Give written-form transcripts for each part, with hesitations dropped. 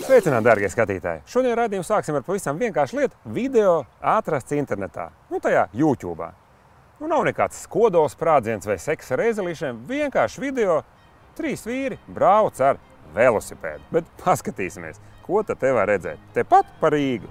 Sveicināti, dārgie skatītāji! Šodien raidījumu sāksim ar pavisam vienkāršu lietu – video atrasts internetā, tajā YouTube. Nav nekāds kodols sprādziens vai seksa ar ezelīšiem, vienkārši video 3 vīri brauc ar velosipēdu. Bet paskatīsimies, ko tad te var redzēt. Tepat pa Rīgu.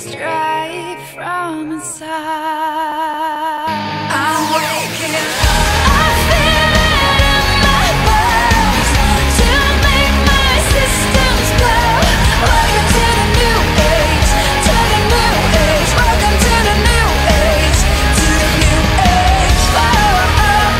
Straight from inside, I'm waking up. I feel it in my bones to make my systems blow. Welcome to the new age, to the new age. Welcome to the new age, to the new age. I'm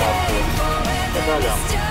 radioactive, radioactive. Yeah.